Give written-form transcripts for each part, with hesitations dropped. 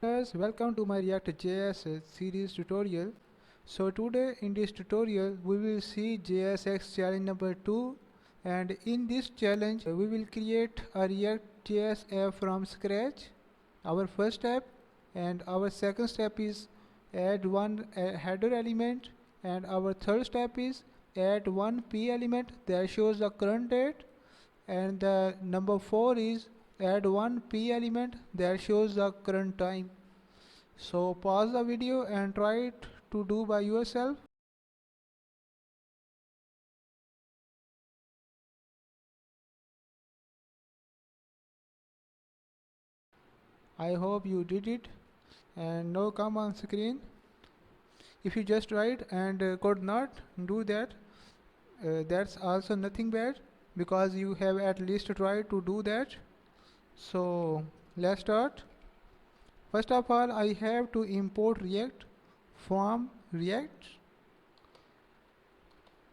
Guys, welcome to my React.js series tutorial. So today in this tutorial we will see JSX challenge number 2, and in this challenge we will create a React.js app from scratch, our first step, and our second step is add one header element, and our third step is add one p element that shows the current date, and the number 4 is add one p element that shows the current time. So pause the video and try it to do by yourself. I hope you did it, and now come on screen. If you just tried and could not do that, that's also nothing bad, because you have at least tried to do that. So let's start. First of all, I have to import React from React.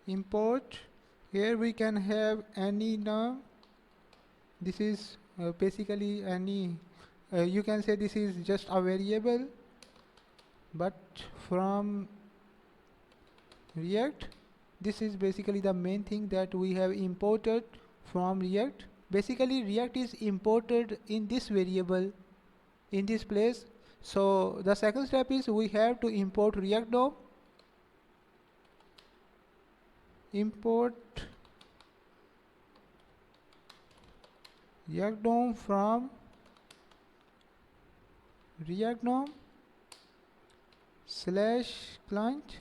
Import. Here we can have any name. This is basically any, you can say this is just a variable, but from React, this is basically the main thing that we have imported from React. Basically React is imported in this variable in this place. So the second step is we have to import React DOM. Import React DOM from React DOM / client,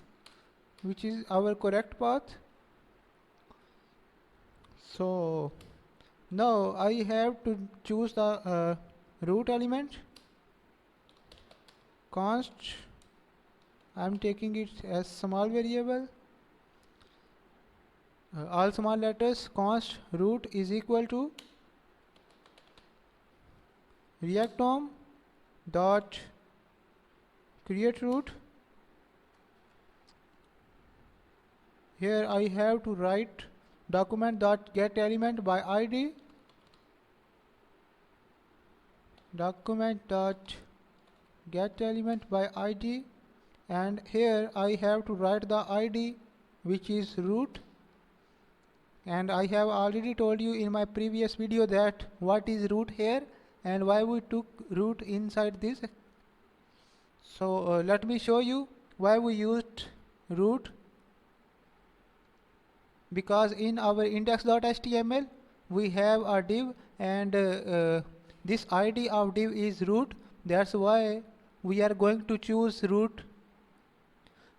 which is our correct path. So now I have to choose the root element. Const, I'm taking it as small variable, all small letters. Const root is equal to React DOM dot create root. Here I have to write document dot get element by id, document dot get element by id, and here I have to write the id, which is root. And I have already told you in my previous video that what is root here and why we took root inside this. So let me show you why we used root. Because in our index.html we have a div, and this id of div is root. That's why we are going to choose root.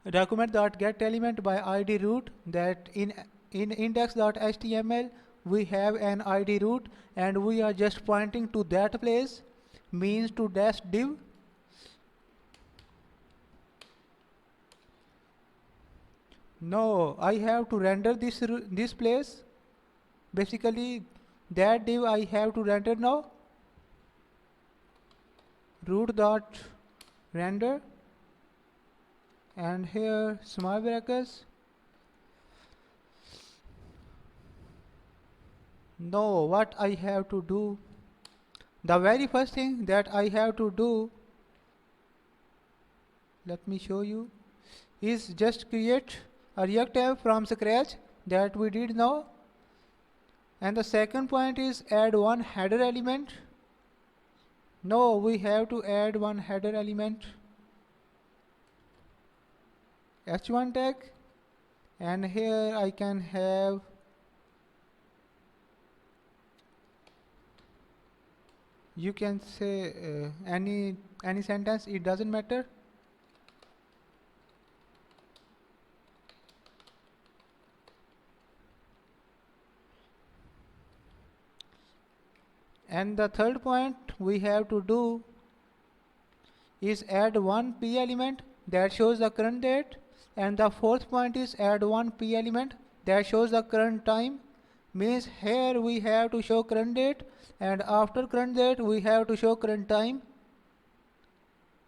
Document.get element by id root, that in index.html we have an id root, and we are just pointing to that place, means to dash div. No, I have to render this place. Basically that div I have to render now. Root dot render, and here small brackets. No, what I have to do, the very first thing that I have to do, let me show you, is just create a React app from scratch, that we did now. And the second point is add one header element. No, we have to add one header element, h1 tag, and here I can have you can say any sentence, it doesn't matter. And the third point we have to do is add one p element that shows the current date, and the fourth point is add one p element that shows the current time. Means here we have to show current date, and after current date we have to show current time.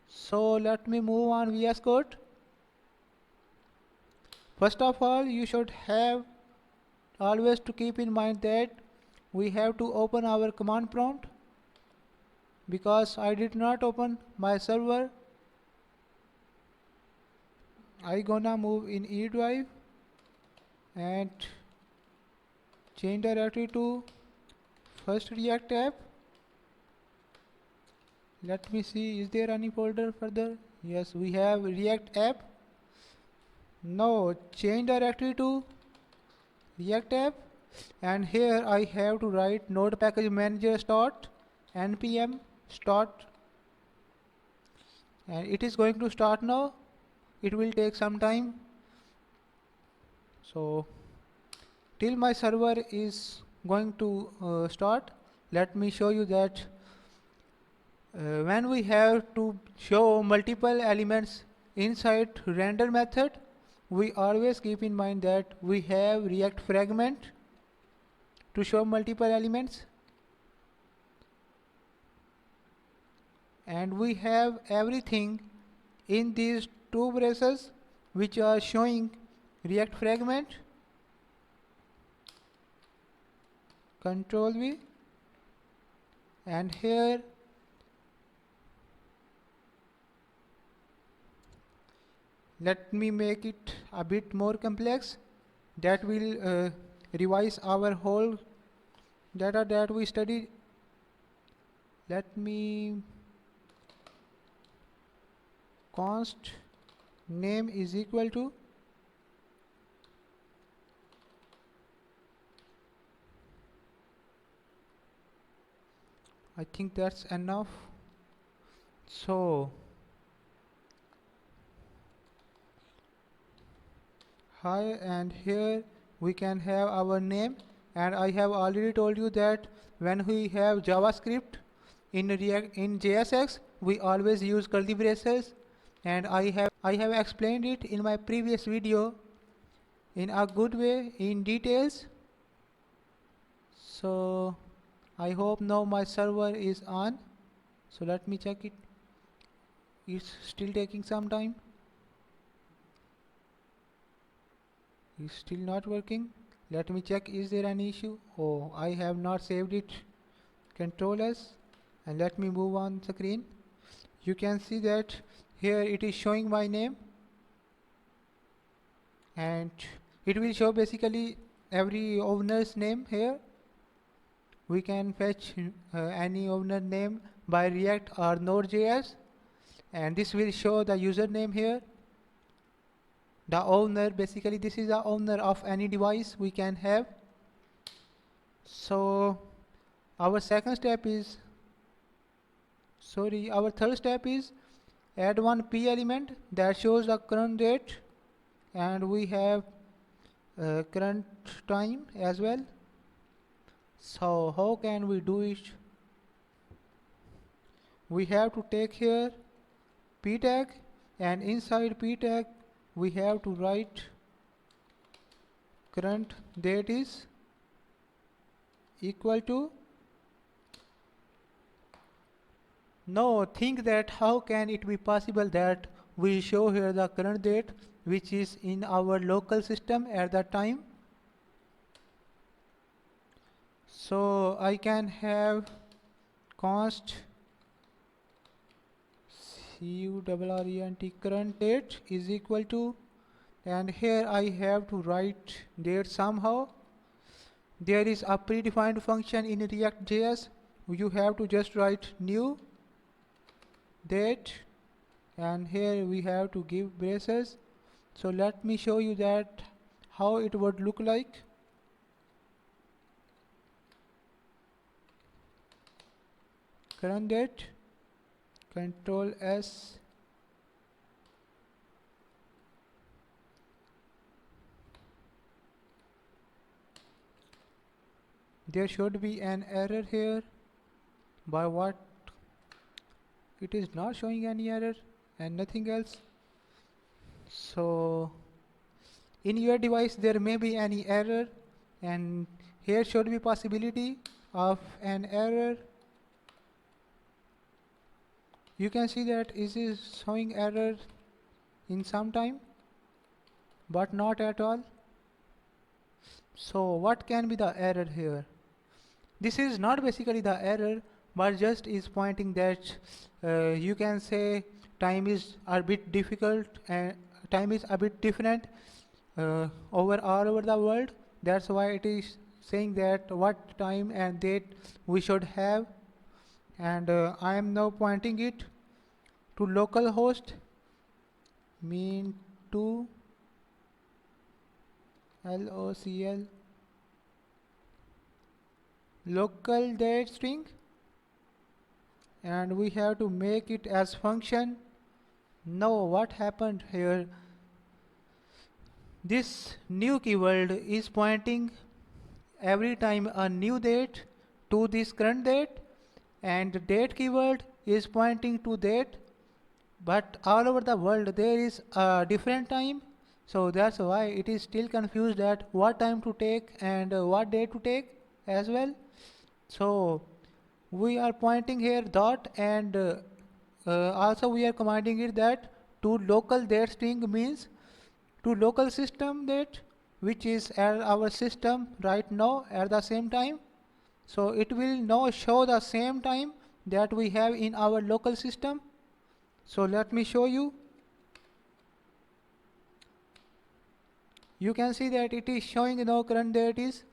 So let me move on VS Code. First of all, you should have always to keep in mind that we have to open our command prompt. because I did not open my server. I gonna move in E drive and change directory to first React app. Let me see, is there any folder further? Yes, we have React app. Now change directory to React app, and here I have to write node package manager start npm start, and it is going to start now. It will take some time. So till my server is going to start, let me show you that when we have to show multiple elements inside render method, we always keep in mind that we have React fragment to show multiple elements, and we have everything in these two braces which are showing React fragment. Control V, and here let me make it a bit more complex. That will revise our whole data that we studied. Let me const name is equal to I think that's enough. So hi, and here we can have our name, and I have already told you that when we have JavaScript in JSX, we always use curly braces, and I have explained it in my previous video in a good way in details. So I hope now my server is on. So let me check it. It's still taking some time. It's still not working. Let me check, is there any issue? Oh, I have not saved it. Control S, and let me move on screen. You can see that here it is showing my name, and it will show basically every owner's name here. We can fetch any owner name by React or Node.js, and this will show the username here. The owner, basically this is the owner of any device we can have. So our third step is add one p element that shows the current date, and we have current time as well. So how can we do it? We have to take here p tag, and inside p tag we have to write current date is equal to. Now think that how can it be possible that we show here the current date which is in our local system at that time. So I can have const current date is equal to, and here I have to write date somehow. There is a predefined function in React.js. You have to just write new date, and here we have to give braces. So let me show you that how it would look like. Current date, Control S, there should be an error here. By what? It is not showing any error and nothing else. So in your device there may be any error, and here should be possibility of an error. You can see that it is showing error in some time, but not at all. So what can be the error here? This is not basically the error, but just is pointing that you can say time is a bit difficult and time is a bit different over all over the world. That's why it is saying that what time and date we should have, and I am now pointing it to localhost mean to local local date string, and we have to make it as function. Now what happened here, this new keyword is pointing every time a new date to this current date, and the date keyword is pointing to date, but all over the world there is a different time. So that's why it is still confused at what time to take and what date to take as well. So we are pointing here dot, and also we are commanding it that to local date string means to local system date, which is at our system right now at the same time. So it will now show the same time that we have in our local system. So let me show you. You can see that it is showing now current date is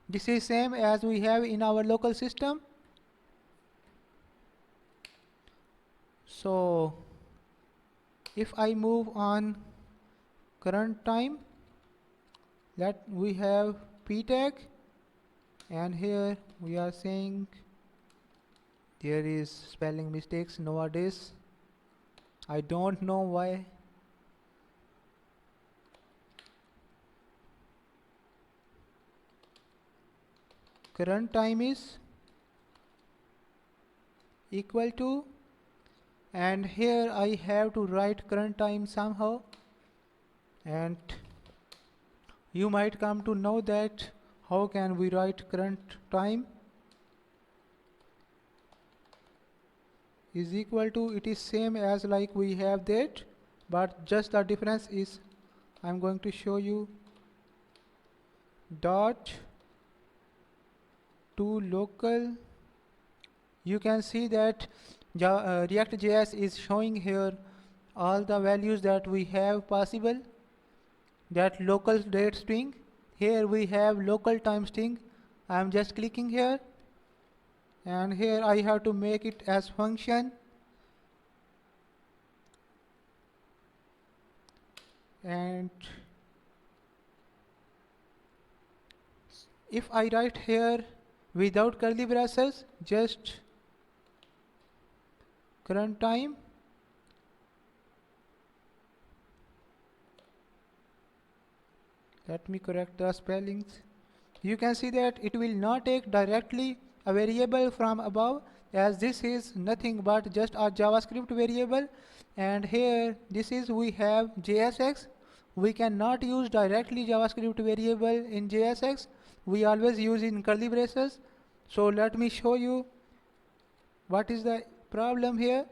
this is same as we have in our local system. So if I move on current time, that we have p tag, and here we are saying there is spelling mistakes nowadays. I don't know why. Current time is equal to, and here I have to write current time somehow, and you might come to know that how can we write current time is equal to, it is same as like we have that, but just the difference is I'm going to show you dot to local. You can see that React.js is showing here all the values that we have possible, that local date string. Here we have local time string. I am just clicking here, and here I have to make it as function, and if I write here without curly braces, just current time, let me correct the spellings. You can see that it will not take directly a variable from above, as this is nothing but just a JavaScript variable, and here this is we have JSX. We cannot use directly JavaScript variable in JSX. We always use in curly braces. So let me show you what is the problem here.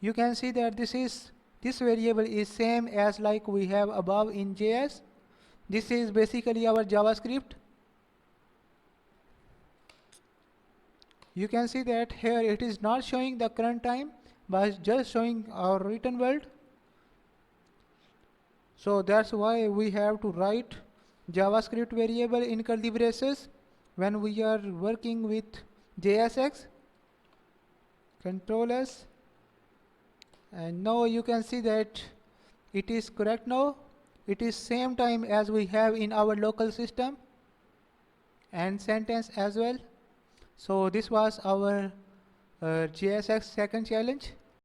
You can see that this variable is same as like we have above in JS. This is basically our JavaScript. You can see that here it is not showing the current time, but just showing our written world. So that's why we have to write JavaScript variable in curly braces when we are working with JSX. Control S, and now you can see that it is correct now. It is same time as we have in our local system, and sentence as well. So this was our JSX second challenge.